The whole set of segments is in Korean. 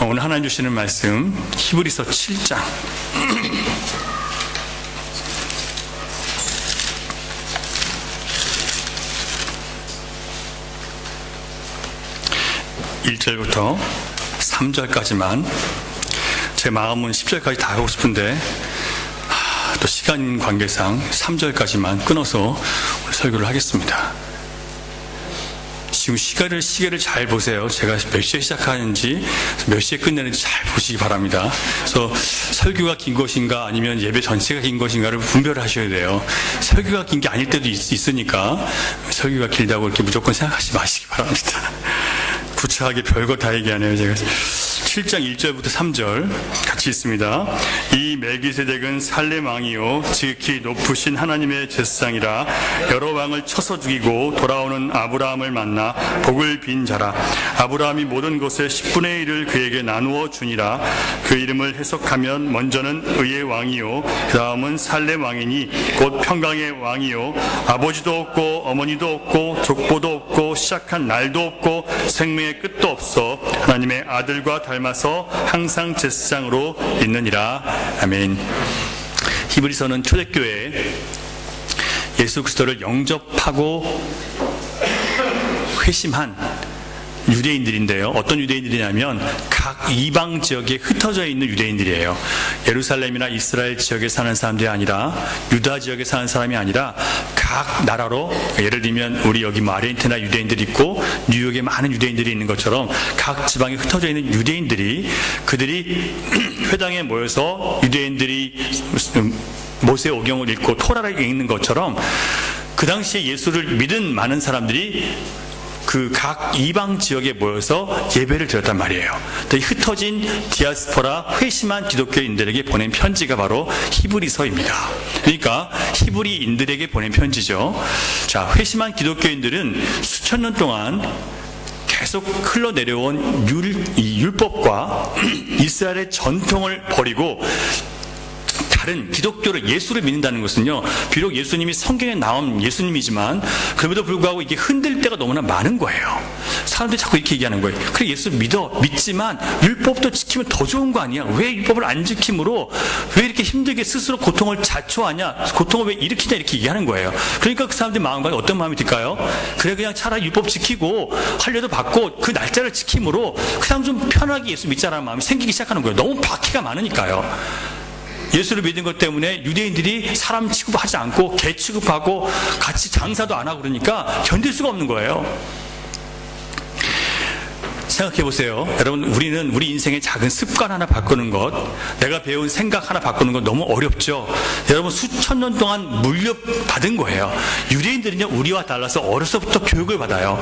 오늘 하나님 주시는 말씀 히브리서 7장 1절부터 3절까지만, 제 마음은 10절까지 다 하고 싶은데 또 시간 관계상 3절까지만 끊어서 설교를 하겠습니다. 지금 시계를 잘 보세요. 제가 몇 시에 시작하는지 몇 시에 끝내는지 잘 보시기 바랍니다. 그래서 설교가 긴 것인가 아니면 예배 전체가 긴 것인가를 분별을 하셔야 돼요. 설교가 긴 게 아닐 때도 있으니까 설교가 길다고 이렇게 무조건 생각하지 마시기 바랍니다. 구차하게 별거 다 얘기하네요. 제가 7장 1절부터 3절 같이 있습니다. 이 멜기세덱은 살렘 왕이요 지극히 높으신 하나님의 제사장이라 여러 왕을 쳐서 죽이고 돌아오는 아브라함을 만나 복을 빈 자라. 아브라함이 모든 것의 10분의 1을 그에게 나누어 주니라. 그 이름을 해석하면 먼저는 의의 왕이요 그 다음은 살렘 왕이니 곧 평강의 왕이요 아버지도 없고 어머니도 없고 족보도 없고 시작한 날도 없고 생명의 끝도 없어 하나님의 아들과 닮아서 항상 제사장으로 있느니라. 아멘. 히브리서는 초대교회에 예수 그리스도를 영접하고 회심한 유대인들인데요. 어떤 유대인들이냐면 각 이방 지역에 흩어져 있는 유대인들이에요. 예루살렘이나 이스라엘 지역에 사는 사람들이 아니라, 유다 지역에 사는 사람이 아니라 각 나라로, 예를 들면 우리 여기 아르헨티나 유대인들이 있고 뉴욕에 많은 유대인들이 있는 것처럼 각 지방에 흩어져 있는 유대인들이, 그들이 회당에 모여서 유대인들이 모세오경을 읽고 토라를 읽는 것처럼 그 당시에 예수를 믿은 많은 사람들이 그 각 이방 지역에 모여서 예배를 드렸단 말이에요. 이 흩어진 디아스포라 회심한 기독교인들에게 보낸 편지가 바로 히브리서입니다. 그러니까 히브리인들에게 보낸 편지죠. 자, 회심한 기독교인들은 수천 년 동안 계속 흘러내려온 율법과 이스라엘의 전통을 버리고 다른 기독교를, 예수를 믿는다는 것은요, 비록 예수님이 성경에 나온 예수님이지만 그럼에도 불구하고 이게 흔들 때가 너무나 많은 거예요. 사람들이 자꾸 이렇게 얘기하는 거예요. 그래, 예수 믿지만 율법도 지키면 더 좋은 거 아니야? 왜 율법을 안 지킴으로 왜 이렇게 힘들게 스스로 고통을 자초하냐? 고통을 왜 일으키냐? 이렇게 얘기하는 거예요. 그러니까 그 사람들 마음에 어떤 마음이 들까요? 그래, 그냥 차라리 율법 지키고 할례도 받고 그 날짜를 지킴으로 그냥 좀 편하게 예수 믿자라는 마음이 생기기 시작하는 거예요. 너무 박해가 많으니까요. 예수를 믿은 것 때문에 유대인들이 사람 취급하지 않고 개 취급하고 같이 장사도 안 하고 그러니까 견딜 수가 없는 거예요. 생각해 보세요. 여러분, 우리는 우리 인생의 작은 습관 하나 바꾸는 것, 내가 배운 생각 하나 바꾸는 것 너무 어렵죠. 여러분, 수천 년 동안 물려받은 거예요. 유대인들은요, 우리와 달라서 어려서부터 교육을 받아요.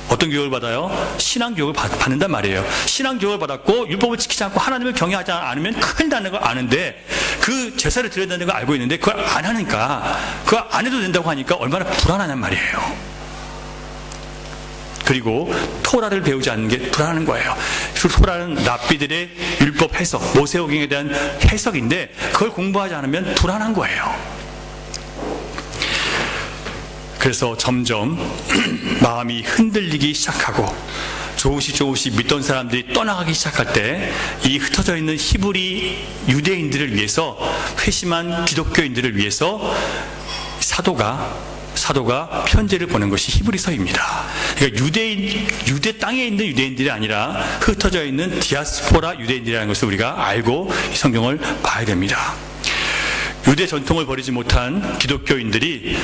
어떤 교육을 받아요? 신앙교육을 받는단 말이에요. 신앙교육을 받았고 율법을 지키지 않고 하나님을 경외하지 않으면 큰일 나는 걸 아는데, 그 제사를 드려야 되는 걸 알고 있는데 그걸 안 하니까, 그걸 안 해도 된다고 하니까 얼마나 불안하냔 말이에요. 그리고 토라를 배우지 않는 게 불안한 거예요. 토라는 랍비들의 율법 해석, 모세오경에 대한 해석인데 그걸 공부하지 않으면 불안한 거예요. 그래서 점점 마음이 흔들리기 시작하고 조금씩 믿던 사람들이 떠나가기 시작할 때, 이 흩어져 있는 히브리 유대인들을 위해서, 회심한 기독교인들을 위해서 사도가 편지를 보낸 것이 히브리서입니다. 그러니까 유대 땅에 있는 유대인들이 아니라 흩어져 있는 디아스포라 유대인들이라는 것을 우리가 알고 이 성경을 봐야 됩니다. 유대 전통을 버리지 못한 기독교인들이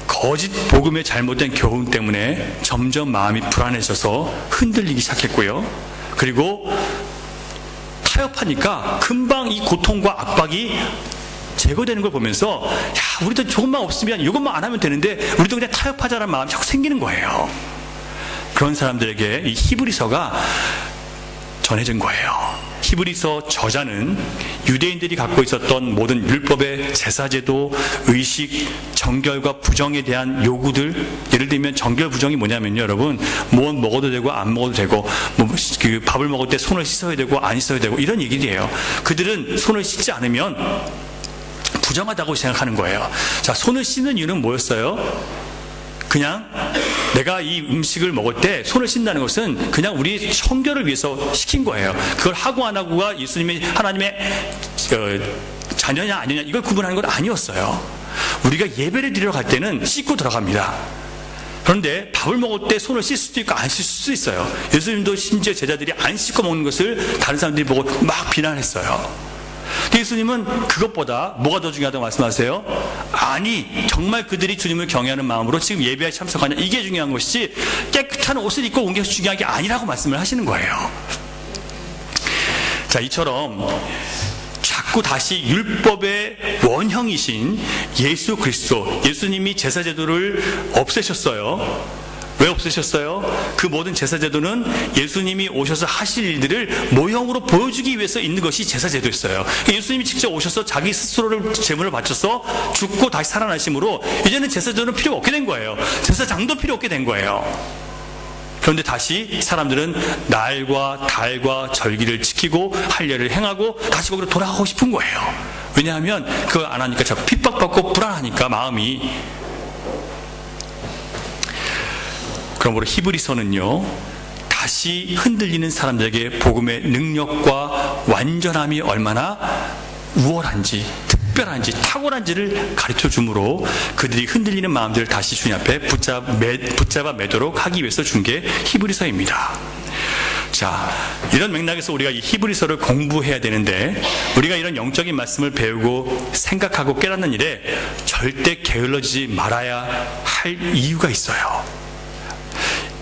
거짓 복음의 잘못된 교훈 때문에 점점 마음이 불안해져서 흔들리기 시작했고요. 그리고 타협하니까 금방 이 고통과 압박이 제거되는 걸 보면서, 야, 우리도 조금만 없으면 이것만 안 하면 되는데 우리도 그냥 타협하자라는 마음이 자꾸 생기는 거예요. 그런 사람들에게 이 히브리서가 전해진 거예요. 히브리서 저자는 유대인들이 갖고 있었던 모든 율법의 제사제도, 의식, 정결과 부정에 대한 요구들, 예를 들면 정결 부정이 뭐냐면요, 여러분, 뭐 먹어도 되고 안 먹어도 되고, 그 밥을 먹을 때 손을 씻어야 되고 안 씻어야 되고 이런 얘기들이에요. 그들은 손을 씻지 않으면 부정하다고 생각하는 거예요. 자, 손을 씻는 이유는 뭐였어요? 그냥 내가 이 음식을 먹을 때 손을 씻는다는 것은 그냥 우리 청결을 위해서 시킨 거예요. 그걸 하고 안 하고가 예수님이 하나님의 자녀냐 아니냐 이걸 구분하는 건 아니었어요. 우리가 예배를 드리러 갈 때는 씻고 들어갑니다. 그런데 밥을 먹을 때 손을 씻을 수도 있고 안 씻을 수도 있어요. 예수님도 심지어 제자들이 안 씻고 먹는 것을 다른 사람들이 보고 막 비난했어요. 예수님은 그것보다 뭐가 더 중요하다고 말씀하세요? 아니, 정말 그들이 주님을 경외하는 마음으로 지금 예배에 참석하냐, 이게 중요한 것이지 깨끗한 옷을 입고 온 게 중요한 게 아니라고 말씀을 하시는 거예요. 자, 이처럼 자꾸 다시 율법의 원형이신 예수 그리스도, 예수님이 제사제도를 없애셨어요. 왜 없으셨어요? 그 모든 제사제도는 예수님이 오셔서 하실 일들을 모형으로 보여주기 위해서 있는 것이 제사제도였어요. 예수님이 직접 오셔서 자기 스스로를 제물을 바쳐서 죽고 다시 살아나심으로 이제는 제사제도는 필요 없게 된 거예요. 제사장도 필요 없게 된 거예요. 그런데 다시 사람들은 날과 달과 절기를 지키고 할례를 행하고 다시 거기로 돌아가고 싶은 거예요. 왜냐하면 그거 안 하니까 자꾸 핍박받고 불안하니까 마음이. 그러므로 히브리서는요, 다시 흔들리는 사람들에게 복음의 능력과 완전함이 얼마나 우월한지, 특별한지, 탁월한지를 가르쳐 주므로 그들이 흔들리는 마음들을 다시 주님 앞에 붙잡아 매도록 하기 위해서 준 게 히브리서입니다. 자, 이런 맥락에서 우리가 이 히브리서를 공부해야 되는데, 우리가 이런 영적인 말씀을 배우고 생각하고 깨닫는 일에 절대 게을러지지 말아야 할 이유가 있어요.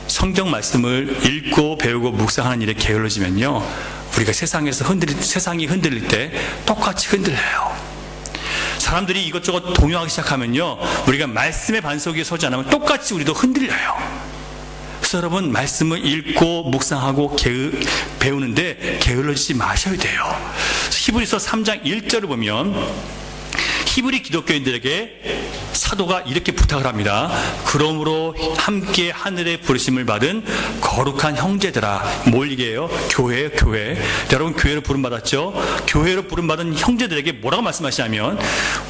성경 말씀을 읽고 배우고 묵상하는 일에 게을러지면요, 우리가 세상이 흔들릴 때 똑같이 흔들려요. 사람들이 이것저것 동요하기 시작하면요, 우리가 말씀의 반석 위에 서지 않으면 똑같이 우리도 흔들려요. 그래서 여러분, 말씀을 읽고 묵상하고 배우는데 게을러지지 마셔야 돼요. 히브리서 3장 1절을 보면 히브리 기독교인들에게 사도가 이렇게 부탁을 합니다. 그러므로 함께 하늘의 부르심을 받은 거룩한 형제들아. 뭘 얘기해요? 교회예요, 교회. 여러분, 교회로 부름받았죠? 교회로 부름받은 형제들에게 뭐라고 말씀하시냐면,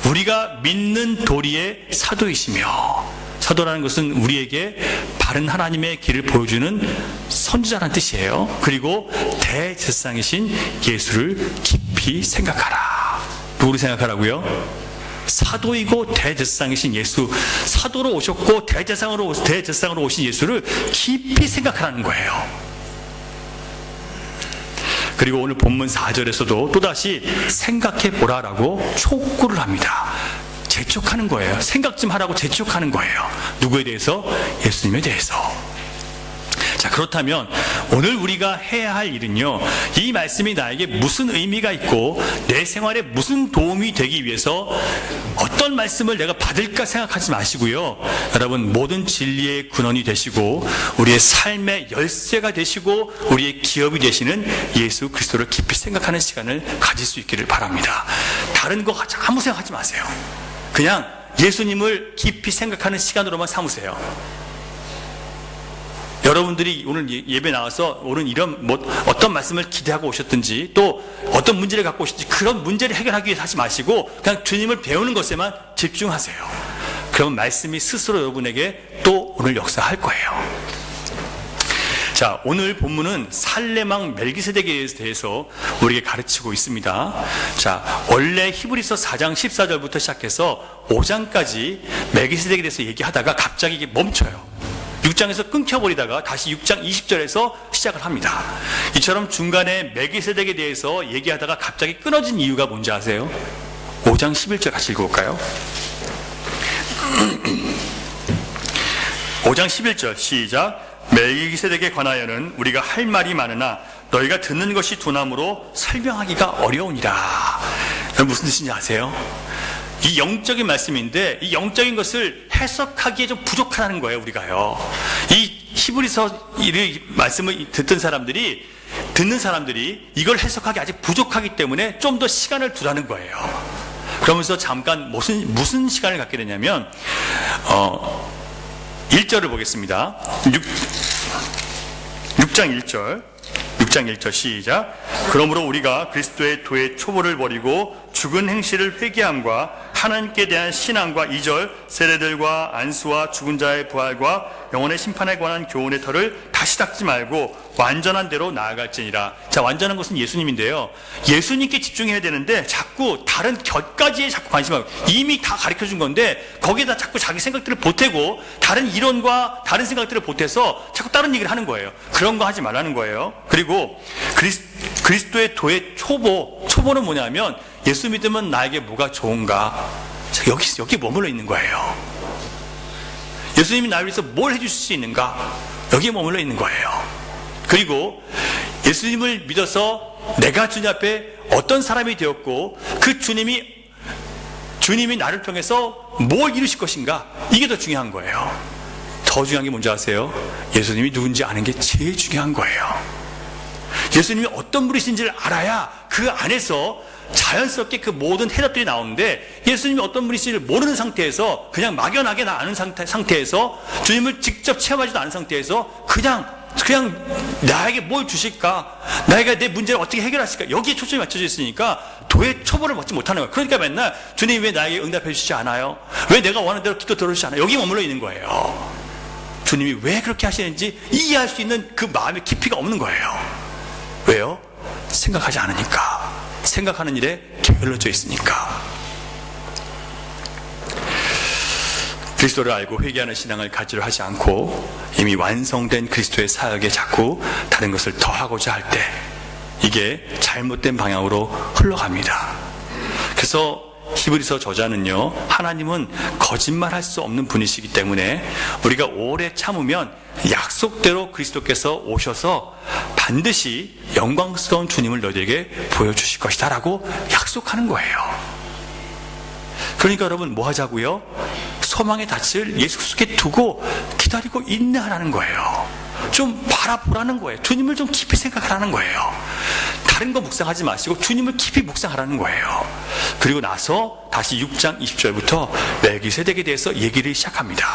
우리가 믿는 도리의 사도이시며, 사도라는 것은 우리에게 바른 하나님의 길을 보여주는 선지자라는 뜻이에요. 그리고 대제사장이신 예수를 깊이 생각하라. 누구를 생각하라고요? 사도이고 대제사장이신 예수, 사도로 오셨고 대제사장으로 오신 예수를 깊이 생각하라는 거예요. 그리고 오늘 본문 4절에서도 또다시 생각해 보라라고 촉구를 합니다. 재촉하는 거예요. 생각 좀 하라고 재촉하는 거예요. 누구에 대해서? 예수님에 대해서. 자, 그렇다면 오늘 우리가 해야 할 일은요, 이 말씀이 나에게 무슨 의미가 있고 내 생활에 무슨 도움이 되기 위해서 어떤 말씀을 내가 받을까 생각하지 마시고요, 여러분, 모든 진리의 근원이 되시고 우리의 삶의 열쇠가 되시고 우리의 기업이 되시는 예수 그리스도를 깊이 생각하는 시간을 가질 수 있기를 바랍니다. 다른 거 아무 생각하지 마세요. 그냥 예수님을 깊이 생각하는 시간으로만 삼으세요. 여러분들이 오늘 예배 나와서 오늘 이런 어떤 말씀을 기대하고 오셨든지 또 어떤 문제를 갖고 오셨든지 그런 문제를 해결하기 위해서 하지 마시고 그냥 주님을 배우는 것에만 집중하세요. 그러면 말씀이 스스로 여러분에게 또 오늘 역사할 거예요. 자, 오늘 본문은 살레망 멜기세덱에 대해서 우리에게 가르치고 있습니다. 자, 원래 히브리서 4장 14절부터 시작해서 5장까지 멜기세덱에 대해서 얘기하다가 갑자기 이게 멈춰요. 6장에서 끊겨버리다가 다시 6장 20절에서 시작을 합니다. 이처럼 중간에 멜기세덱에 대해서 얘기하다가 갑자기 끊어진 이유가 뭔지 아세요? 5장 11절 같이 읽어볼까요? 5장 11절 시작. 멜기세덱에 관하여는 우리가 할 말이 많으나 너희가 듣는 것이 두나무로 설명하기가 어려우니라. 무슨 뜻인지 아세요? 이 영적인 말씀인데 이 영적인 것을 해석하기에 좀 부족하다는 거예요, 우리가요. 이 히브리서 말씀을 듣는 사람들이 이걸 해석하기 아직 부족하기 때문에 좀 더 시간을 두라는 거예요. 그러면서 잠깐 무슨 시간을 갖게 되냐면 1절을 보겠습니다. 6장 6장 1절 시작. 그러므로 우리가 그리스도의 도의 초보를 버리고 죽은 행실을 회개함과 하나님께 대한 신앙과 2절 세례들과 안수와 죽은 자의 부활과 영혼의 심판에 관한 교훈의 털을 다시 닦지 말고 완전한 대로 나아갈지니라. 자, 완전한 것은 예수님인데요. 예수님께 집중해야 되는데 자꾸 다른 곁가지에 자꾸 관심하고, 이미 다 가르쳐준 건데 거기에다 자꾸 자기 생각들을 보태고 다른 이론과 다른 생각들을 보태서 자꾸 다른 얘기를 하는 거예요. 그런 거 하지 말라는 거예요. 그리고 그리스도의 도의 초보는 뭐냐면, 예수 믿으면 나에게 뭐가 좋은가? 여기 머물러 있는 거예요. 예수님이 나를 위해서 뭘 해주실 수 있는가? 여기에 머물러 있는 거예요. 그리고 예수님을 믿어서 내가 주님 앞에 어떤 사람이 되었고, 그 주님이 나를 통해서 뭘 이루실 것인가? 이게 더 중요한 거예요. 더 중요한 게 뭔지 아세요? 예수님이 누군지 아는 게 제일 중요한 거예요. 예수님이 어떤 분이신지를 알아야 그 안에서 자연스럽게 그 모든 해답들이 나오는데, 예수님이 어떤 분이신지를 모르는 상태에서, 그냥 막연하게 아는 상태에서, 주님을 직접 체험하지도 않은 상태에서 그냥 나에게 뭘 주실까, 나에게 내 문제를 어떻게 해결하실까, 여기에 초점이 맞춰져 있으니까 도의 초보를 받지 못하는 거예요. 그러니까 맨날 주님이 왜 나에게 응답해 주시지 않아요? 왜 내가 원하는 대로 기도 들어주시지 않아요? 여기 머물러 있는 거예요. 주님이 왜 그렇게 하시는지 이해할 수 있는 그 마음의 깊이가 없는 거예요. 왜요? 생각하지 않으니까. 생각하는 일에 게을러져 있으니까. 그리스도를 알고 회개하는 신앙을 가지려 하지 않고 이미 완성된 그리스도의 사역에 자꾸 다른 것을 더하고자 할 때, 이게 잘못된 방향으로 흘러갑니다. 그래서 히브리서 저자는요, 하나님은 거짓말할 수 없는 분이시기 때문에 우리가 오래 참으면 약속대로 그리스도께서 오셔서 반드시 영광스러운 주님을 너희에게 보여주실 것이다 라고 약속하는 거예요. 그러니까 여러분, 뭐 하자고요? 소망의 닻을 예수 그리스도께 두고 기다리고 인내하라는 거예요. 좀 바라보라는 거예요. 주님을 좀 깊이 생각하라는 거예요. 다른 거 묵상하지 마시고 주님을 깊이 묵상하라는 거예요. 그리고 나서 다시 6장 20절부터 멜기세덱에 대해서 얘기를 시작합니다.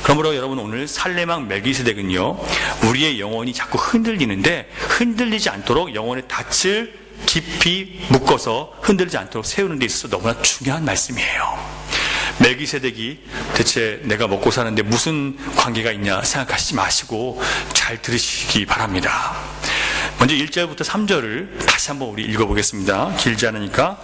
그러므로 여러분, 오늘 살레망 멜기세덱은요, 우리의 영혼이 자꾸 흔들리는데 흔들리지 않도록 영혼의 닻을 깊이 묶어서 흔들리지 않도록 세우는 데 있어서 너무나 중요한 말씀이에요. 멜기세덱이 대체 내가 먹고 사는데 무슨 관계가 있냐 생각하시지 마시고 잘 들으시기 바랍니다. 먼저 1절부터 3절을 다시 한번 우리 읽어보겠습니다. 길지 않으니까.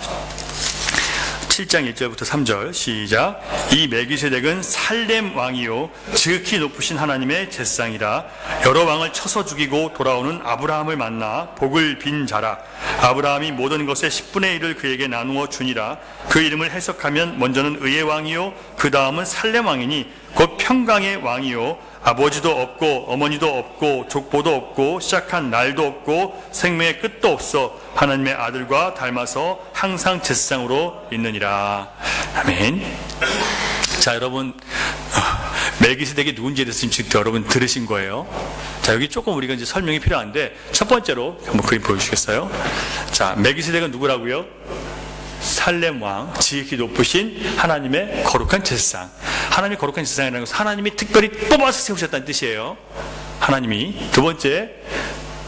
7장 1절부터 3절 시작. 이 멜기세덱은 살렘 왕이요 지극히 높으신 하나님의 제사장이라. 여러 왕을 쳐서 죽이고 돌아오는 아브라함을 만나 복을 빈 자라. 아브라함이 모든 것의 10분의 1을 그에게 나누어 주니라. 그 이름을 해석하면 먼저는 의의 왕이요 그 다음은 살렘 왕이니 곧 평강의 왕이요 아버지도 없고 어머니도 없고 족보도 없고 시작한 날도 없고 생명의 끝도 없어 하나님의 아들과 닮아서 항상 제사장으로 있느니라. 아멘. 자, 여러분, 멜기세덱이 누군지에 대해서 지금 여러분 들으신 거예요. 자, 여기 조금 우리가 이제 설명이 필요한데, 첫 번째로 한번 그림 보여주시겠어요? 자, 멜기세덱은 누구라고요? 살렘 왕, 지극히 높으신 하나님의 거룩한 제사장. 하나님의 거룩한 제사장이라는 것은 하나님이 특별히 뽑아서 세우셨다는 뜻이에요. 하나님이. 두 번째,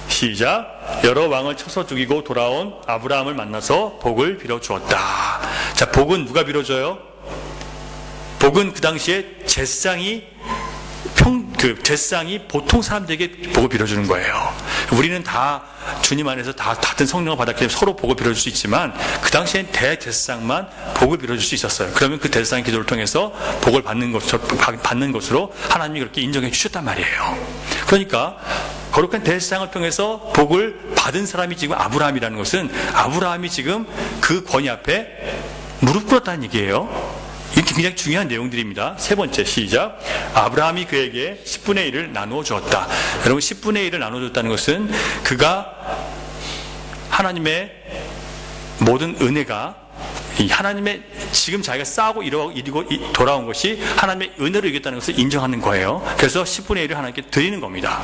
시작. 여러 왕을 쳐서 죽이고 돌아온 아브라함을 만나서 복을 빌어주었다. 자, 복은 누가 빌어줘요? 복은 그 당시에 제사장이 보통 사람들에게 복을 빌어주는 거예요. 우리는 다 주님 안에서 다 같은 성령을 받았기 때문에 서로 복을 빌어줄 수 있지만, 그 당시엔 대제사장만 복을 빌어줄 수 있었어요. 그러면 그 대제사장 기도를 통해서 복을 받는 것으로 하나님이 그렇게 인정해 주셨단 말이에요. 그러니까 거룩한 대제사장을 통해서 복을 받은 사람이 지금 아브라함이라는 것은, 아브라함이 지금 그 권위 앞에 무릎 꿇었다는 얘기예요. 이게 굉장히 중요한 내용들입니다. 세 번째, 시작. 아브라함이 그에게 10분의 1을 나누어 주었다. 여러분, 10분의 1을 나누어 줬다는 것은 그가 하나님의 모든 은혜가, 하나님의 지금 자기가 쌓고 이루고 돌아온 것이 하나님의 은혜로 이겼다는 것을 인정하는 거예요. 그래서 10분의 1을 하나님께 드리는 겁니다.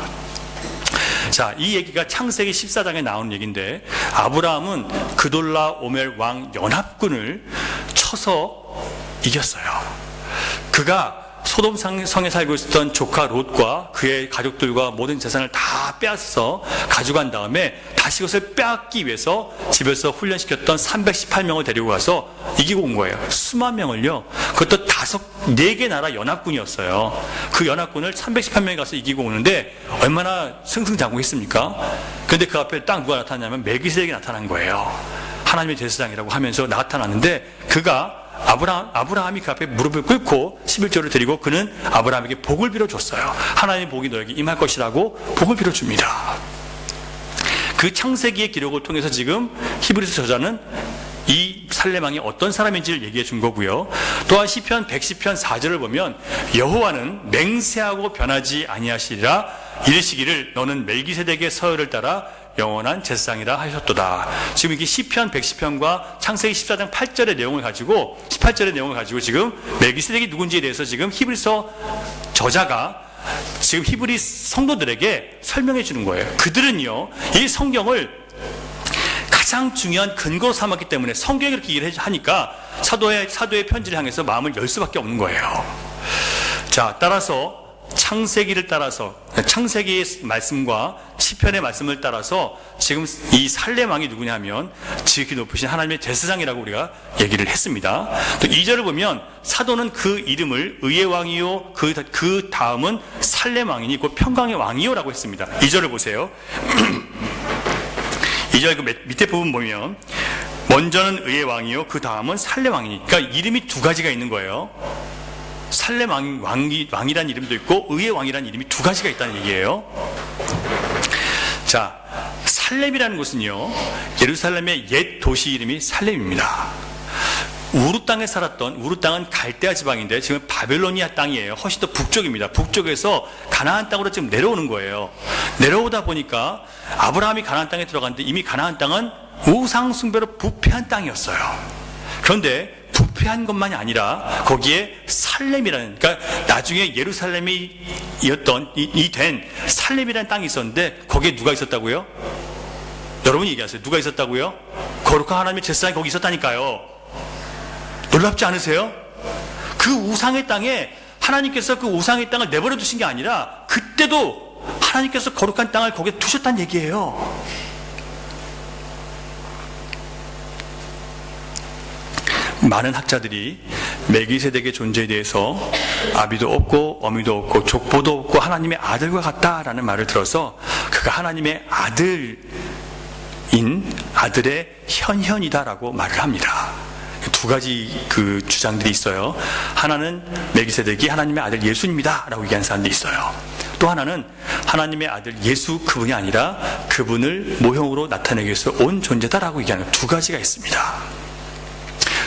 자, 이 얘기가 창세기 14장에 나오는 얘기인데, 아브라함은 그돌라 오멜 왕 연합군을 쳐서 이겼어요. 그가 소돔 성에 살고 있었던 조카 롯과 그의 가족들과 모든 재산을 다 빼앗아서 가져간 다음에 다시 그것을 빼앗기 위해서 집에서 훈련시켰던 318명을 데리고 가서 이기고 온 거예요. 수만 명을요. 그것도 4개 나라 연합군이었어요. 그 연합군을 318명이 가서 이기고 오는데 얼마나 승승장구했습니까? 그런데 그 앞에 딱 누가 나타나냐면 멜기세덱이 나타난 거예요. 하나님의 제사장이라고 하면서 나타났는데 그가 아브라함이 그 앞에 무릎을 꿇고 11조를 드리고 그는 아브라함에게 복을 빌어줬어요. 하나님의 복이 너에게 임할 것이라고 복을 빌어줍니다. 그 창세기의 기록을 통해서 지금 히브리서 저자는 이 살레망이 어떤 사람인지를 얘기해 준 거고요. 또한 시편 110편 4절을 보면 여호와는 맹세하고 변하지 아니하시리라 이르시기를 너는 멜기세덱의 서열을 따라 영원한 제사장이라 하셨도다. 지금 이게 시편 110편과 창세기 14장 8절의 내용을 가지고 18절의 내용을 가지고 지금 멜기세덱이 누군지에 대해서 지금 히브리서 저자가 지금 히브리 성도들에게 설명해 주는 거예요. 그들은요 이 성경을 가장 중요한 근거로 삼았기 때문에 성경이 그렇게 얘기를 하니까 사도의 편지를 향해서 마음을 열 수밖에 없는 거예요. 자, 따라서 창세기를 따라서 창세기의 말씀과 시편의 말씀을 따라서 지금 이 살레망이 누구냐면 지극히 높으신 하나님의 제사장이라고 우리가 얘기를 했습니다. 또 2절을 보면 사도는 그 이름을 의의 왕이요 그 다음은 살레망이니 곧 평강의 왕이요라고 했습니다. 2절을 보세요. 2절 그 밑에 부분 보면 먼저는 의의 왕이요 그 다음은 살레망이니 그러니까 이름이 두 가지가 있는 거예요. 살레왕이라는 이름도 있고 의의 왕이라는 이름이 두 가지가 있다는 얘기예요. 자, 살렘이라는 곳은요 예루살렘의 옛 도시 이름이 살렘입니다. 우루 땅에 살았던 우루 땅은 갈대아 지방인데 지금 바벨로니아 땅이에요. 훨씬 더 북쪽입니다. 북쪽에서 가나안 땅으로 지금 내려오는 거예요. 내려오다 보니까 아브라함이 가나안 땅에 들어갔는데 이미 가나안 땅은 우상 숭배로 부패한 땅이었어요. 그런데 부패한 것만이 아니라 거기에 살렘이라는 그러니까 나중에 예루살렘이었던 이 된 살렘이라는 땅이 있었는데 거기에 누가 있었다고요? 여러분이 얘기하세요. 누가 있었다고요? 거룩한 하나님의 제사장이 거기 있었다니까요. 놀랍지 않으세요? 그 우상의 땅에 하나님께서 그 우상의 땅을 내버려 두신 게 아니라 그때도 하나님께서 거룩한 땅을 거기에 두셨다는 얘기예요. 많은 학자들이 멜기세덱의 존재에 대해서 아비도 없고 어미도 없고 족보도 없고 하나님의 아들과 같다라는 말을 들어서 그가 하나님의 아들의 현현이다라고 말을 합니다. 두 가지 그 주장들이 있어요. 하나는 멜기세덱이 하나님의 아들 예수님이다라고 얘기하는 사람도 있어요. 또 하나는 하나님의 아들 예수 그분이 아니라 그분을 모형으로 나타내기 위해서 온 존재다라고 얘기하는 두 가지가 있습니다.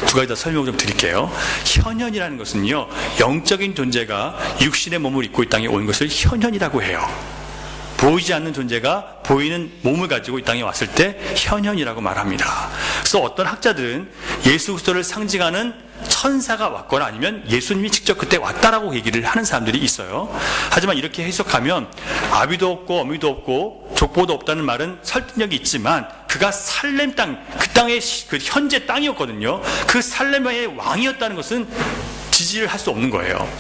두 가지 다 설명을 좀 드릴게요. 현현이라는 것은요 영적인 존재가 육신의 몸을 입고 이 땅에 온 것을 현현이라고 해요. 보이지 않는 존재가 보이는 몸을 가지고 이 땅에 왔을 때 현현이라고 말합니다. 그래서 어떤 학자들은 예수 그리스도를 상징하는 천사가 왔거나 아니면 예수님이 직접 그때 왔다라고 얘기를 하는 사람들이 있어요. 하지만 이렇게 해석하면 아비도 없고 어미도 없고 족보도 없다는 말은 설득력이 있지만 그가 살렘 땅, 그 땅의 그 현재 땅이었거든요. 그 살렘의 왕이었다는 것은 지지를 할 수 없는 거예요.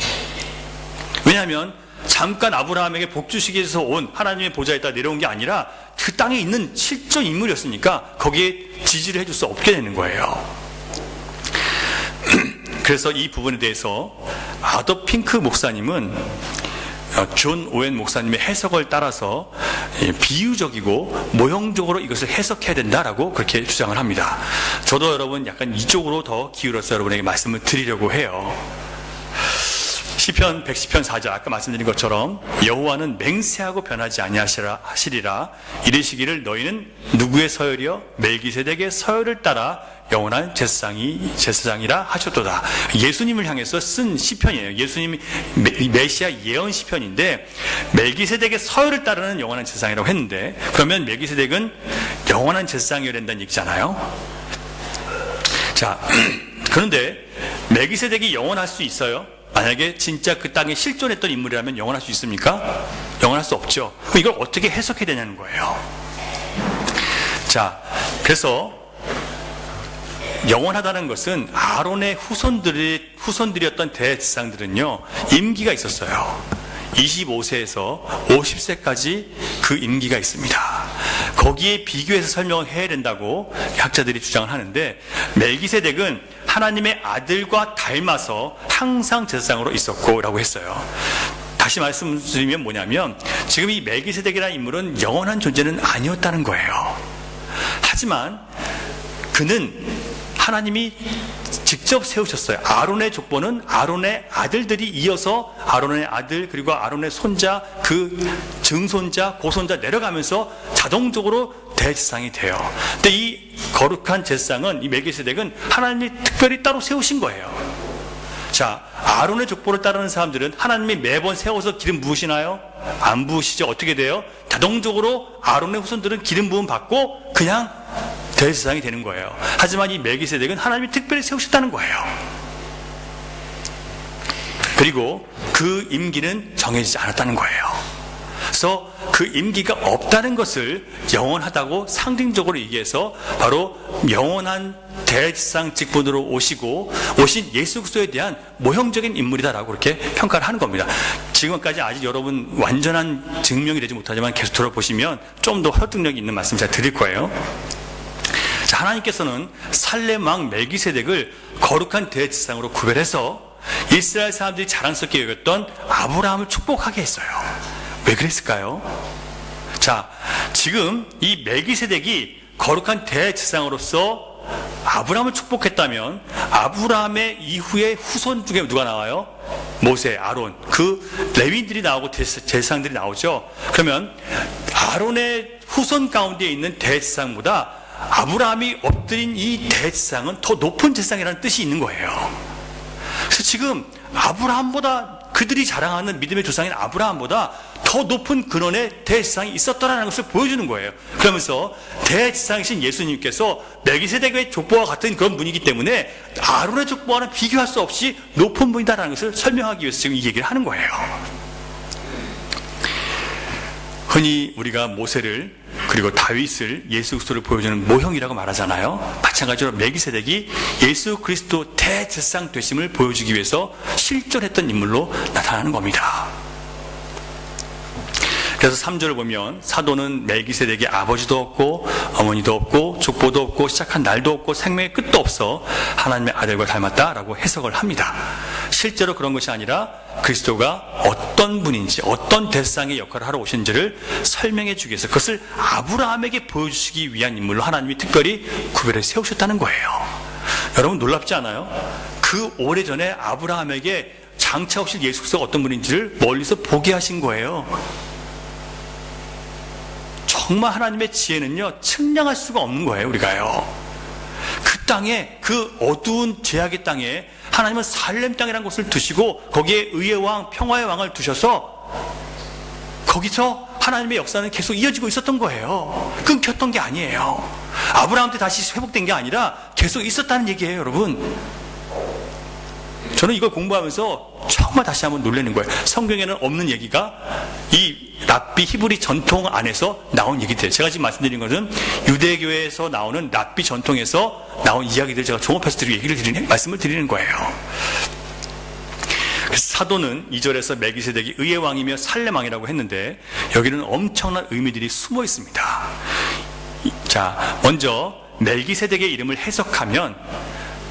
왜냐하면 잠깐 아브라함에게 복 주시기 위해서 온 하나님의 보좌에다 내려온 게 아니라 그 땅에 있는 실존 인물이었으니까 거기에 지지를 해줄 수 없게 되는 거예요. 그래서 이 부분에 대해서 아더 핑크 목사님은 존 오웬 목사님의 해석을 따라서 비유적이고 모형적으로 이것을 해석해야 된다라고 그렇게 주장을 합니다. 저도 여러분 약간 이쪽으로 더 기울여서 여러분에게 말씀을 드리려고 해요. 시편 110편 4절 아까 말씀드린 것처럼 여호와는 맹세하고 변하지 아니하시리라 이르시기를 너희는 누구의 서열이요 멜기세덱의 서열을 따라 영원한 제사장이라 하셨도다. 예수님을 향해서 쓴 시편이에요. 예수님이 메시아 예언 시편인데 멜기세덱의 서열을 따르는 영원한 제사장이라고 했는데 그러면 멜기세덱은 영원한 제사장이어야 된다는 얘기잖아요. 자, 그런데 멜기세덱이 영원할 수 있어요? 만약에 진짜 그 땅에 실존했던 인물이라면 영원할 수 있습니까? 영원할 수 없죠. 그럼 이걸 어떻게 해석해야 되냐는 거예요. 자, 그래서 영원하다는 것은 아론의 후손들이었던 대제사장들은요, 임기가 있었어요. 25세에서 50세까지 그 임기가 있습니다. 거기에 비교해서 설명을 해야 된다고 학자들이 주장을 하는데, 멜기세덱은 하나님의 아들과 닮아서 항상 제사장으로 있었고 라고 했어요. 다시 말씀드리면 뭐냐면, 지금 이 멜기세덱이라는 인물은 영원한 존재는 아니었다는 거예요. 하지만 그는 하나님이 직접 세우셨어요. 아론의 족보는 아론의 아들들이 이어서 아론의 아들, 그리고 아론의 손자, 그 증손자, 고손자 내려가면서 자동적으로 대제사장이 돼요. 근데 이 거룩한 제사장은, 이 멜기세덱은 하나님이 특별히 따로 세우신 거예요. 자, 아론의 족보를 따르는 사람들은 하나님이 매번 세워서 기름 부으시나요? 안 부으시죠. 어떻게 돼요? 자동적으로 아론의 후손들은 기름 부음 받고 그냥 대제사장이 되는 거예요. 하지만 이 멜기세덱은 하나님이 특별히 세우셨다는 거예요. 그리고 그 임기는 정해지지 않았다는 거예요. 그래서 그 임기가 없다는 것을 영원하다고 상징적으로 얘기해서 바로 영원한 대제사장 직분으로 오신 예수 그리스도에 대한 모형적인 인물이다라고 그렇게 평가를 하는 겁니다. 지금까지 아직 여러분 완전한 증명이 되지 못하지만 계속 들어보시면 좀 더 설득력이 있는 말씀 제가 드릴 거예요. 자, 하나님께서는 살렘 왕 멜기세덱을 거룩한 대제사장으로 구별해서 이스라엘 사람들이 자랑스럽게 여겼던 아브라함을 축복하게 했어요. 왜 그랬을까요? 자, 지금 이 멜기세덱이 거룩한 대제사장으로서 아브라함을 축복했다면 아브라함의 이후에 후손 중에 누가 나와요? 모세, 아론, 그 레위인들이 나오고 제사장들이 나오죠. 그러면 아론의 후손 가운데 있는 대제사장보다 아브라함이 엎드린 이 대제사장은 더 높은 제사장이라는 뜻이 있는 거예요. 그래서 지금 아브라함보다, 그들이 자랑하는 믿음의 조상인 아브라함보다 더 높은 근원의 대제사장이 있었다는 것을 보여주는 거예요. 그러면서 대제사장이신 예수님께서 멜기세덱의 족보와 같은 그런 분이기 때문에 아론의 족보와는 비교할 수 없이 높은 분이다라는 것을 설명하기 위해서 지금 이 얘기를 하는 거예요. 흔히 우리가 모세를, 그리고 다윗을, 예수 그리스도를 보여주는 모형이라고 말하잖아요. 마찬가지로 멜기세덱이 예수 그리스도 대제사장 되심을 보여주기 위해서 실존했던 인물로 나타나는 겁니다. 그래서 3절을 보면 사도는 멜기세덱의 아버지도 없고 어머니도 없고 족보도 없고 시작한 날도 없고 생명의 끝도 없어 하나님의 아들과 닮았다라고 해석을 합니다. 실제로 그런 것이 아니라 그리스도가 어떤 분인지, 어떤 대제사장의 역할을 하러 오신지를 설명해 주기 위해서 그것을 아브라함에게 보여주시기 위한 인물로 하나님이 특별히 구별해 세우셨다는 거예요. 여러분 놀랍지 않아요? 그 오래전에 아브라함에게 장차 오실 예수 그리스도가 어떤 분인지를 멀리서 보게 하신 거예요. 정말 하나님의 지혜는요, 측량할 수가 없는 거예요, 우리가요. 그 땅에, 그 어두운 죄악의 땅에 하나님은 살렘 땅이라는 곳을 두시고 거기에 의의 왕, 평화의 왕을 두셔서 거기서 하나님의 역사는 계속 이어지고 있었던 거예요. 끊겼던 게 아니에요. 아브라함 때 다시 회복된 게 아니라 계속 있었다는 얘기예요, 여러분. 저는 이걸 공부하면서 정말 다시 한번 놀라는 거예요. 성경에는 없는 얘기가 이 랍비 히브리 전통 안에서 나온 얘기들. 제가 지금 말씀드린 것은 유대교에서 나오는 랍비 전통에서 나온 이야기들 제가 종합해서 말씀을 드리는 거예요. 그래서 사도는 2절에서 멜기세덱이 의의 왕이며 살렘 왕이라고 했는데 여기는 엄청난 의미들이 숨어 있습니다. 자, 먼저 멜기세덱의 이름을 해석하면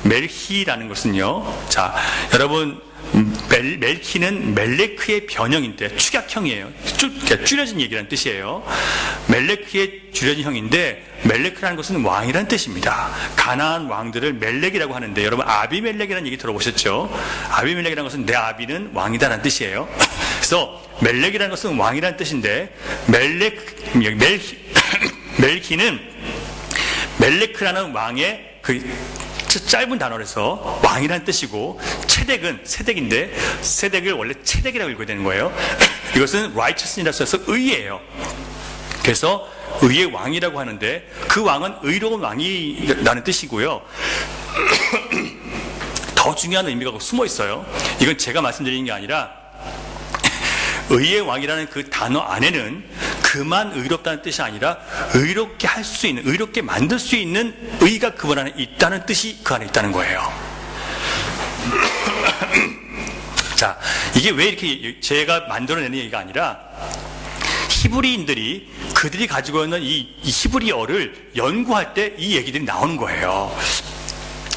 멜히라는 것은요, 자, 여러분, 멜키는 멜레크의 변형인데 축약형이에요. 줄여진 얘기라는 뜻이에요. 멜레크의 줄여진 형인데 멜레크라는 것은 왕이라는 뜻입니다. 가나안 왕들을 멜렉이라고 하는데 여러분 아비멜렉이라는 얘기 들어보셨죠? 아비멜렉이라는 것은 내 아비는 왕이다라는 뜻이에요. 그래서 멜렉이라는 것은 왕이라는 뜻인데 멜키는 멜레크라는 왕의 그 짧은 단어에서 왕이라는 뜻이고, 체덱은 세덱인데 세덱을 원래 체덱이라고 읽어야 되는 거예요. 이것은 righteousness이라고 해서 의예요. 그래서 의의 왕이라고 하는데 그 왕은 의로운 왕이라는 뜻이고요. 더 중요한 의미가 숨어 있어요. 이건 제가 말씀드리는 게 아니라 의의 왕이라는 그 단어 안에는 그 그만 의롭다는 뜻이 아니라 의롭게 할 수 있는, 의롭게 만들 수 있는 의가 그분 안에 있다는 뜻이 그 안에 있다는 거예요. 자, 이게 왜 이렇게 제가 만들어내는 얘기가 아니라 히브리인들이 그들이 가지고 있는 이 히브리어를 연구할 때 이 얘기들이 나오는 거예요.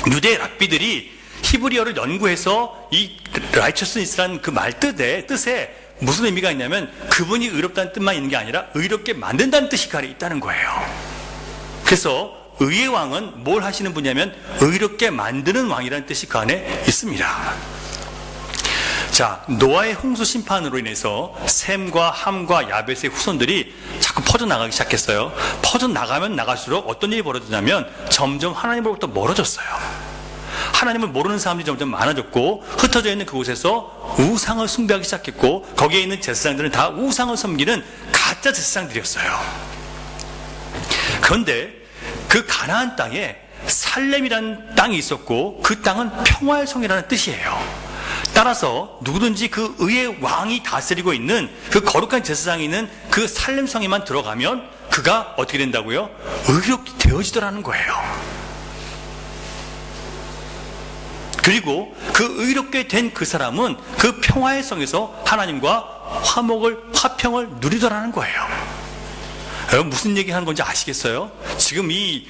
유대 랍비들이 히브리어를 연구해서 이 righteousness라는 그 말 뜻에 무슨 의미가 있냐면 그분이 의롭다는 뜻만 있는 게 아니라 의롭게 만든다는 뜻이 그 안에 있다는 거예요. 그래서 의의 왕은 뭘 하시는 분이냐면 의롭게 만드는 왕이라는 뜻이 그 안에 있습니다. 자, 노아의 홍수 심판으로 인해서 셈과 함과 야벳의 후손들이 자꾸 퍼져나가기 시작했어요. 퍼져나가면 나갈수록 어떤 일이 벌어지냐면 점점 하나님으로부터 멀어졌어요. 하나님을 모르는 사람들이 점점 많아졌고 흩어져 있는 그곳에서 우상을 숭배하기 시작했고 거기에 있는 제사장들은 다 우상을 섬기는 가짜 제사장들이었어요. 그런데 그 가나안 땅에 살렘이라는 땅이 있었고 그 땅은 평화의 성이라는 뜻이에요. 따라서 누구든지 그 의의 왕이 다스리고 있는 그 거룩한 제사장이 있는 그 살렘성에만 들어가면 그가 어떻게 된다고요? 의롭게 되어지더라는 거예요. 그리고 그 의롭게 된 그 사람은 그 평화의 성에서 하나님과 화평을 누리더라는 거예요. 여러분 무슨 얘기하는 건지 아시겠어요? 지금 이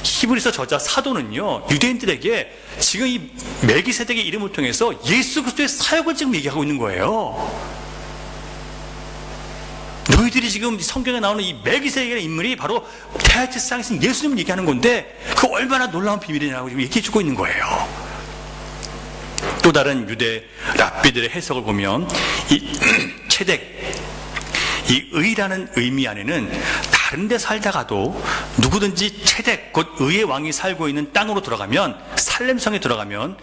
히브리서 저자 사도는요 유대인들에게 지금 이 멜기세덱의 이름을 통해서 예수 그리스도의 사역을 지금 얘기하고 있는 거예요. 너희들이 지금 성경에 나오는 이 멜기세덱의 인물이 바로 대제사장이신 예수님을 얘기하는 건데 그 얼마나 놀라운 비밀이냐고 지금 얘기해 주고 있는 거예요. 또 다른 유대 랍비들의 해석을 보면 이 체덱, 이 의라는 의미 안에는 다른 데 살다가도 누구든지 체덱, 곧 의의 왕이 살고 있는 땅으로 들어가면 살렘성에 들어가면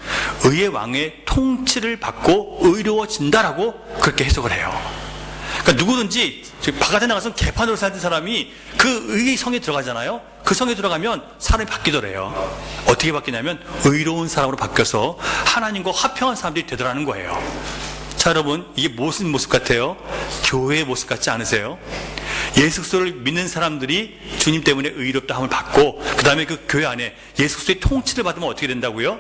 의의 왕의 통치를 받고 의로워진다라고 그렇게 해석을 해요. 그러니까 누구든지 바깥에 나가서 개판으로 살던 사람이 그 의의 성에 들어가잖아요. 그 성에 들어가면 사람이 바뀌더래요. 어떻게 바뀌냐면 의로운 사람으로 바뀌어서 하나님과 화평한 사람들이 되더라는 거예요. 자, 여러분 이게 무슨 모습 같아요? 교회의 모습 같지 않으세요? 예수 그리스도를 믿는 사람들이 주님 때문에 의롭다 함을 받고 그 다음에 그 교회 안에 예수 그리스도의 통치를 받으면 어떻게 된다고요?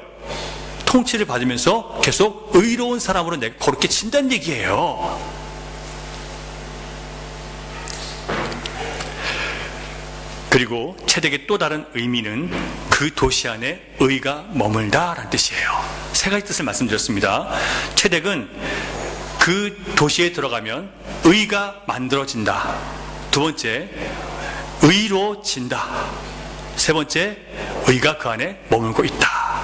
통치를 받으면서 계속 의로운 사람으로 내가 거룩해진다는 얘기예요. 그리고 체덱의 또 다른 의미는 그 도시 안에 의가 머물다라는 뜻이에요. 세 가지 뜻을 말씀드렸습니다. 체덱은 그 도시에 들어가면 의가 만들어진다. 두 번째, 의로워진다. 세 번째, 의가 그 안에 머물고 있다.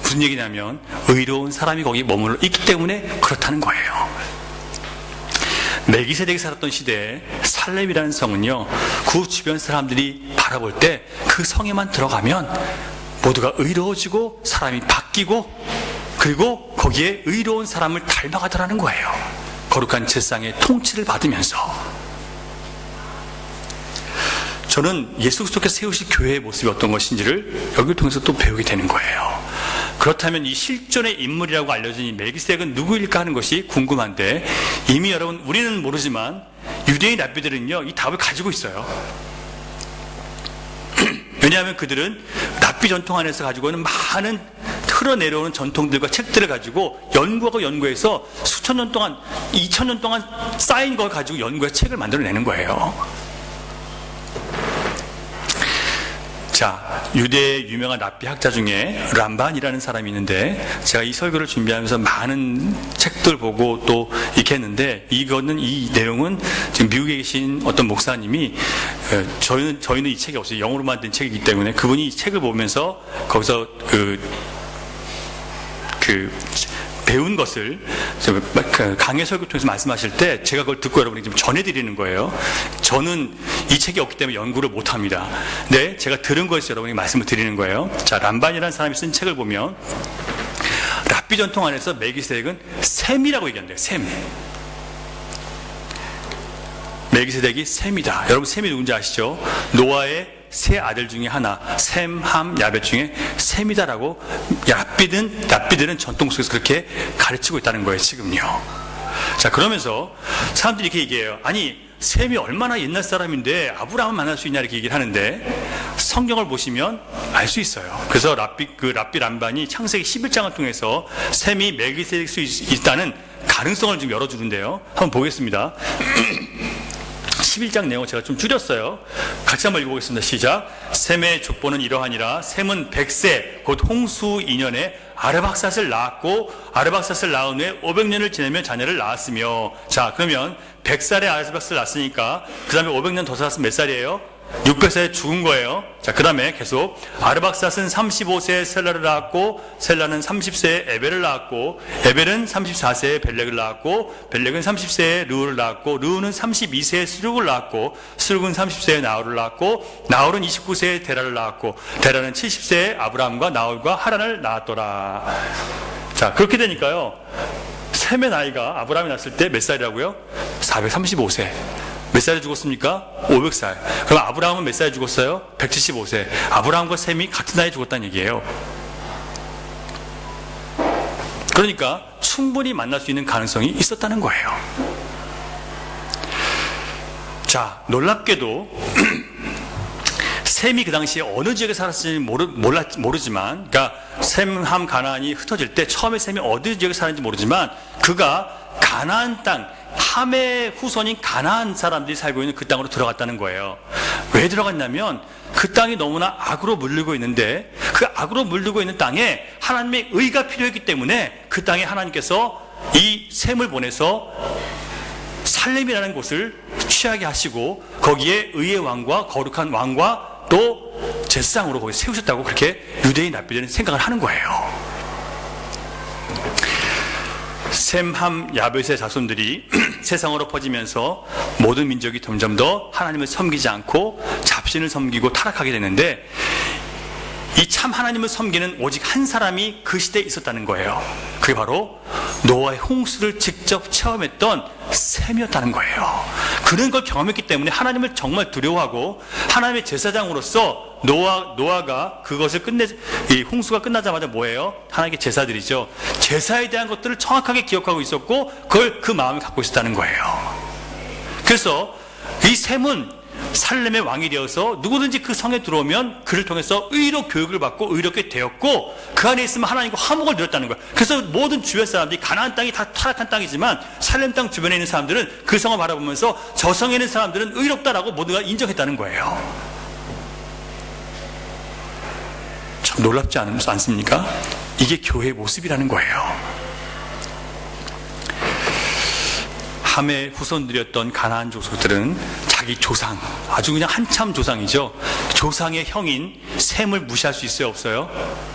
무슨 얘기냐면 의로운 사람이 거기 머물러 있기 때문에 그렇다는 거예요. 멜기세덱이 살았던 시대에 살렘이라는 성은요 그 주변 사람들이 바라볼 때 그 성에만 들어가면 모두가 의로워지고 사람이 바뀌고 그리고 거기에 의로운 사람을 닮아가더라는 거예요. 거룩한 제사장의 통치를 받으면서. 저는 예수 그리스도께서 세우실 교회의 모습이 어떤 것인지를 여기를 통해서 또 배우게 되는 거예요. 그렇다면 이 실존의 인물이라고 알려진 이 멜기세덱은 누구일까 하는 것이 궁금한데 이미 여러분 우리는 모르지만 유대인 랍비들은요 이 답을 가지고 있어요. 왜냐하면 그들은 랍비 전통 안에서 가지고 있는 많은 흘러내려오는 전통들과 책들을 가지고 연구하고 연구해서 수천 년 동안 2000년 동안 쌓인 걸 가지고 연구해서 책을 만들어내는 거예요. 자, 유대의 유명한 랍비 학자 중에 람반이라는 사람이 있는데 제가 이 설교를 준비하면서 많은 책들 보고 또 이렇게 했는데 이거는 이 내용은 지금 미국에 계신 어떤 목사님이 저희는 이 책이 없어요. 영어로 만든 책이기 때문에 그분이 이 책을 보면서 거기서 배운 것을 강의 설교 통해서 말씀하실 때 제가 그걸 듣고 여러분에게 좀 전해드리는 거예요. 저는 이 책이 없기 때문에 연구를 못합니다. 네, 제가 들은 거에서 여러분에게 말씀을 드리는 거예요. 자, 람반이라는 사람이 쓴 책을 보면 랍비 전통 안에서 멜기세덱은 셈이라고 얘기한대요. 셈. 멜기세덱이 셈이다. 여러분 셈이 누군지 아시죠? 노아의 세 아들 중에 하나, 셈, 함, 야벳 중에 셈이다라고 랍비들은 전통 속에서 그렇게 가르치고 있다는 거예요, 지금요. 자, 그러면서 사람들이 이렇게 얘기해요. 아니, 셈이 얼마나 옛날 사람인데 아브라함을 만날 수 있냐 이렇게 얘기를 하는데 성경을 보시면 알 수 있어요. 그래서 랍비 람반이 창세기 11장을 통해서 셈이 멜기세덱일 수 있다는 가능성을 좀 열어주는데요. 한번 보겠습니다. 11장 내용을 제가 좀 줄였어요. 같이 한번 읽어보겠습니다. 시작. 셈의 족보는 이러하니라. 셈은 100세 곧 홍수 2년에 아르박삿을 낳았고 아르박삿을 낳은 후에 500년을 지내며 자녀를 낳았으며. 자, 그러면 100살에 아르박삿을 낳았으니까 그 다음에 500년 더 살았으면 몇 살이에요? 600살에 죽은 거예요. 자, 그 다음에 계속 아르박삿은 35세에 셀라를 낳았고 셀라는 30세에 에벨을 낳았고 에벨은 34세에 벨렉을 낳았고 벨렉은 30세에 르우를 낳았고 르우는 32세에 스룩을 낳았고 스룩은 30세에 나홀을 낳았고 나홀은 29세에 데라를 낳았고 데라는 70세에 아브라함과 나홀과 하란을 낳았더라. 자, 그렇게 되니까요, 셈의 나이가 아브라함이 낳았을 때 몇 살이라고요? 435세. 몇 살에 죽었습니까? 500살. 그럼 아브라함은 몇 살에 죽었어요? 175세. 아브라함과 셈이 같은 나이에 죽었다는 얘기예요. 그러니까 충분히 만날 수 있는 가능성이 있었다는 거예요. 자, 놀랍게도 셈이 그 당시에 어느 지역에 살았을지 모르지만, 그러니까 셈, 함, 가나안이 흩어질 때 처음에 셈이 어디 지역에 살았는지 모르지만 그가 가나안 땅, 함의 후손인 가나안 사람들이 살고 있는 그 땅으로 들어갔다는 거예요. 왜 들어갔냐면 그 땅이 너무나 악으로 물들고 있는데 그 악으로 물들고 있는 땅에 하나님의 의가 필요했기 때문에 그 땅에 하나님께서 이 셈을 보내서 살렘이라는 곳을 취하게 하시고 거기에 의의 왕과 거룩한 왕과 또 제사장으로 거기 세우셨다고 그렇게 유대인 랍비들은 생각을 하는 거예요. 셈, 함, 야벳의 자손들이 세상으로 퍼지면서 모든 민족이 점점 더 하나님을 섬기지 않고 잡신을 섬기고 타락하게 되는데 이 참 하나님을 섬기는 오직 한 사람이 그 시대에 있었다는 거예요. 그게 바로 노아의 홍수를 직접 체험했던 셈이었다는 거예요. 그는 그걸 경험했기 때문에 하나님을 정말 두려워하고 하나님의 제사장으로서 노아가 그것을 이 홍수가 끝나자마자 뭐예요? 하나님께 제사드리죠. 제사에 대한 것들을 정확하게 기억하고 있었고 그걸 그 마음을 갖고 있었다는 거예요. 그래서 이 셈은 살렘의 왕이 되어서 누구든지 그 성에 들어오면 그를 통해서 의로 교육을 받고 의롭게 되었고 그 안에 있으면 하나님과 화목을 누렸다는 거예요. 그래서 모든 주변 사람들이 가나안 땅이 다 타락한 땅이지만 살렘 땅 주변에 있는 사람들은 그 성을 바라보면서 저 성에 있는 사람들은 의롭다라고 모두가 인정했다는 거예요. 참 놀랍지 않습니까? 이게 교회의 모습이라는 거예요. 함의 후손들이었던 가나안 족속들은 자기 조상, 아주 그냥 한참 조상이죠. 조상의 형인 셈을 무시할 수 있어요, 없어요?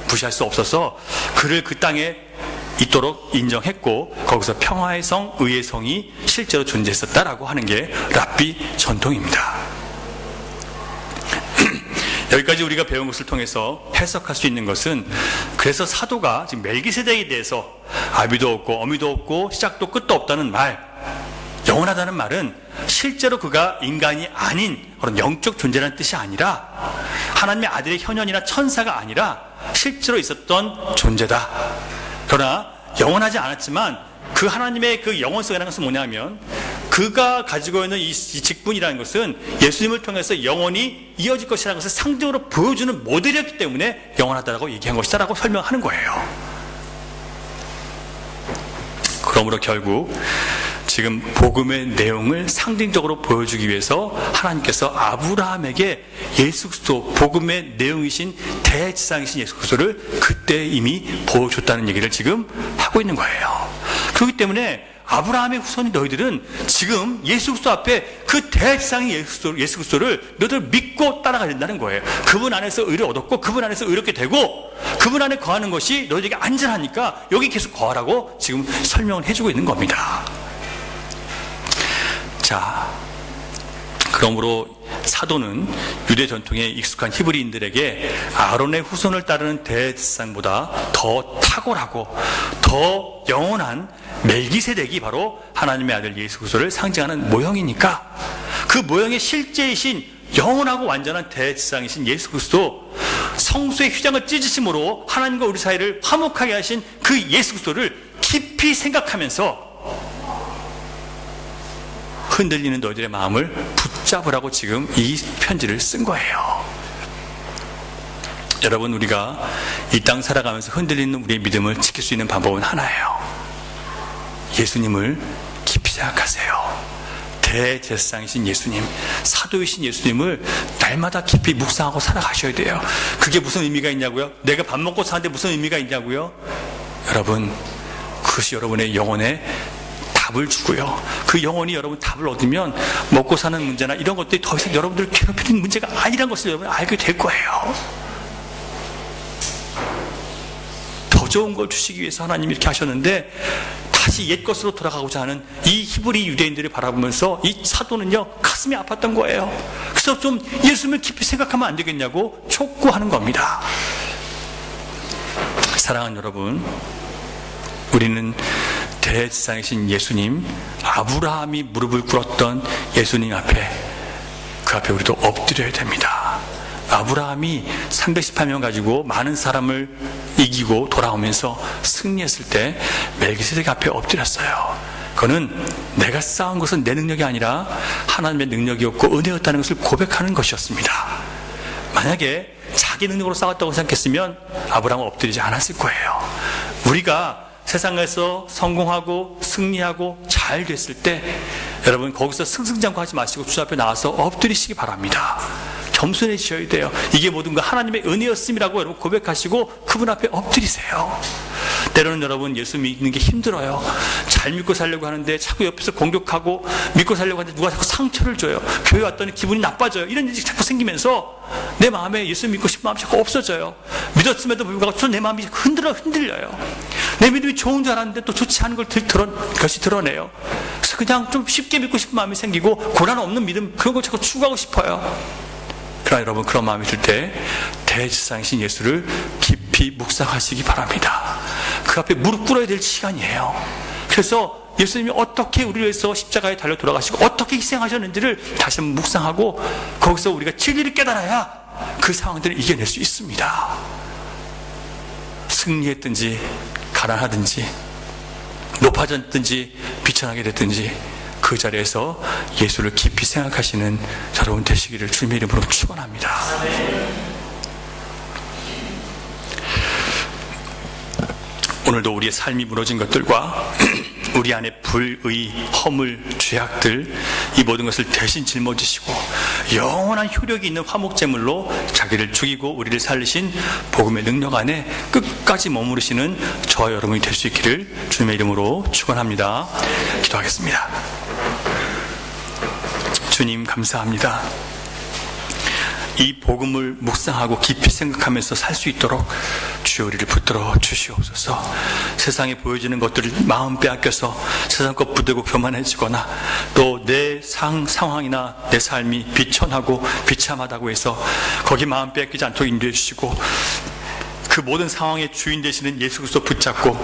무시할 수 없어서 그를 그 땅에 있도록 인정했고 거기서 평화의 성, 의의 성이 실제로 존재했었다라고 하는 게 랍비 전통입니다. 여기까지 우리가 배운 것을 통해서 해석할 수 있는 것은, 그래서 사도가 지금 멜기세덱에 대해서 아비도 없고 어미도 없고 시작도 끝도 없다는 말, 영원하다는 말은 실제로 그가 인간이 아닌 그런 영적 존재라는 뜻이 아니라 하나님의 아들의 현현이나 천사가 아니라 실제로 있었던 존재다. 그러나 영원하지 않았지만 그 하나님의 그 영원성이라는 것은 뭐냐면 그가 가지고 있는 이 직분이라는 것은 예수님을 통해서 영원히 이어질 것이라는 것을 상징으로 보여주는 모델이었기 때문에 영원하다고 얘기한 것이다라고 설명하는 거예요. 그러므로 결국 지금 복음의 내용을 상징적으로 보여주기 위해서 하나님께서 아브라함에게 예수 그리스도, 복음의 내용이신 대지상이신 예수 그리스도를 그때 이미 보여줬다는 얘기를 지금 하고 있는 거예요. 그렇기 때문에 아브라함의 후손인 너희들은 지금 예수 그리스도 앞에 그 대지상인 예수 그리스도를 너희들 믿고 따라가야 된다는 거예요. 그분 안에서 의를 얻었고 그분 안에서 의롭게 되고 그분 안에 거하는 것이 너희들에게 안전하니까 여기 계속 거하라고 지금 설명을 해주고 있는 겁니다. 자, 그러므로 사도는 유대 전통에 익숙한 히브리인들에게 아론의 후손을 따르는 대제사장보다 더 탁월하고 더 영원한 멜기세덱이 바로 하나님의 아들 예수 그리스도를 상징하는 모형이니까 그 모형의 실제이신 영원하고 완전한 대제사장이신 예수 그리스도, 성소의 휘장을 찢으심으로 하나님과 우리 사이를 화목하게 하신 그 예수 그리스도를 깊이 생각하면서 흔들리는 너희들의 마음을 붙잡으라고 지금 이 편지를 쓴 거예요. 여러분, 우리가 이 땅 살아가면서 흔들리는 우리의 믿음을 지킬 수 있는 방법은 하나예요. 예수님을 깊이 생각하세요. 대제사장이신 예수님, 사도이신 예수님을 날마다 깊이 묵상하고 살아가셔야 돼요. 그게 무슨 의미가 있냐고요? 내가 밥 먹고 사는데 무슨 의미가 있냐고요? 여러분, 그것이 여러분의 영혼에 답을 주고요. 그 영혼이 여러분 답을 얻으면 먹고 사는 문제나 이런 것들이 더 이상 여러분들을 괴롭히는 문제가 아니라는 것을 여러분 알게 될 거예요. 더 좋은 걸 주시기 위해서 하나님이 이렇게 하셨는데, 다시 옛 것으로 돌아가고자 하는 이 히브리 유대인들을 바라보면서 이 사도는요, 가슴이 아팠던 거예요. 그래서 좀 예수님을 깊이 생각하면 안 되겠냐고 촉구하는 겁니다. 사랑하는 여러분, 우리는 대제사장이신 예수님, 아브라함이 무릎을 꿇었던 예수님 앞에, 그 앞에 우리도 엎드려야 됩니다. 아브라함이 318명 가지고 많은 사람을 이기고 돌아오면서 승리했을 때 멜기세덱 앞에 엎드렸어요. 그거는 내가 쌓은 것은 내 능력이 아니라 하나님의 능력이었고 은혜였다는 것을 고백하는 것이었습니다. 만약에 자기 능력으로 쌓았다고 생각했으면 아브라함은 엎드리지 않았을 거예요. 우리가 세상에서 성공하고 승리하고 잘 됐을 때 여러분, 거기서 승승장구하지 마시고 주 앞에 나와서 엎드리시기 바랍니다. 겸손해지셔야 돼요. 이게 모든 것 하나님의 은혜였음이라고 여러분 고백하시고 그분 앞에 엎드리세요. 때로는 여러분, 예수 믿는 게 힘들어요. 잘 믿고 살려고 하는데 자꾸 옆에서 공격하고, 믿고 살려고 하는데 누가 자꾸 상처를 줘요. 교회 왔더니 기분이 나빠져요. 이런 일이 자꾸 생기면서 내 마음에 예수 믿고 싶은 마음이 자꾸 없어져요. 믿었음에도 불구하고 또 내 마음이 흔들려요. 내 믿음이 좋은 줄 알았는데 또 좋지 않은 것이 드러내요. 그래서 그냥 좀 쉽게 믿고 싶은 마음이 생기고, 고난 없는 믿음, 그런 걸 자꾸 추구하고 싶어요. 그러나 여러분, 그런 마음이 들 때 대제사장이신 예수를 깊이 묵상하시기 바랍니다. 그 앞에 무릎 꿇어야 될 시간이에요. 그래서 예수님이 어떻게 우리를 위해서 십자가에 달려 돌아가시고 어떻게 희생하셨는지를 다시 한번 묵상하고, 거기서 우리가 진리를 깨달아야 그 상황들을 이겨낼 수 있습니다. 승리했든지 가난하든지 높아졌든지 비천하게 됐든지 그 자리에서 예수를 깊이 생각하시는 여러분 되시기를 주님의 이름으로 축원합니다. 오늘도 우리의 삶이 무너진 것들과 우리 안에 불의, 허물, 죄악들, 이 모든 것을 대신 짊어지시고 영원한 효력이 있는 화목제물로 자기를 죽이고 우리를 살리신 복음의 능력 안에 끝까지 머무르시는 저와 여러분이 될 수 있기를 주님의 이름으로 축원합니다. 기도하겠습니다. 주님, 감사합니다. 이 복음을 묵상하고 깊이 생각하면서 살 수 있도록 주여 우리를 붙들어 주시옵소서. 세상에 보여지는 것들을 마음 빼앗겨서 세상 것 붙들고 교만해지거나, 또 내 상황이나 내 삶이 비천하고 비참하다고 해서 거기 마음 빼앗기지 않도록 인도해 주시고, 그 모든 상황의 주인 되시는 예수 그리스도 붙잡고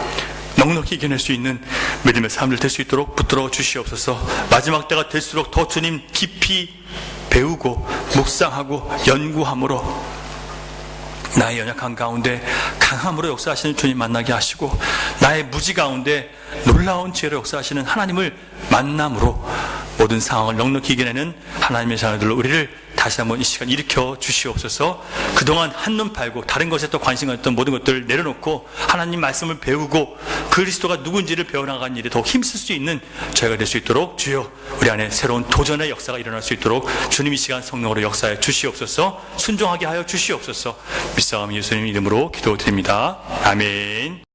넉넉히 이겨낼 수 있는 믿음의 삶을 될 수 있도록 붙들어 주시옵소서. 마지막 때가 될수록 더 주님 깊이 배우고 묵상하고 연구함으로 나의 연약한 가운데 강함으로 역사하시는 주님 만나게 하시고, 나의 무지 가운데 놀라운 지혜로 역사하시는 하나님을 만남으로 모든 상황을 넉넉히 이겨내는 하나님의 자녀들로 우리를 다시 한번 이 시간 일으켜 주시옵소서. 그동안 한눈 팔고 다른 것에 또 관심 가졌던 모든 것들을 내려놓고 하나님 말씀을 배우고 그리스도가 누군지를 배워나가는 일에 더욱 힘쓸 수 있는 저희가 될 수 있도록 주여 우리 안에 새로운 도전의 역사가 일어날 수 있도록 주님 이 시간 성령으로 역사해 주시옵소서. 순종하게 하여 주시옵소서. 믿사오니 예수님 이름으로 기도드립니다. 아멘.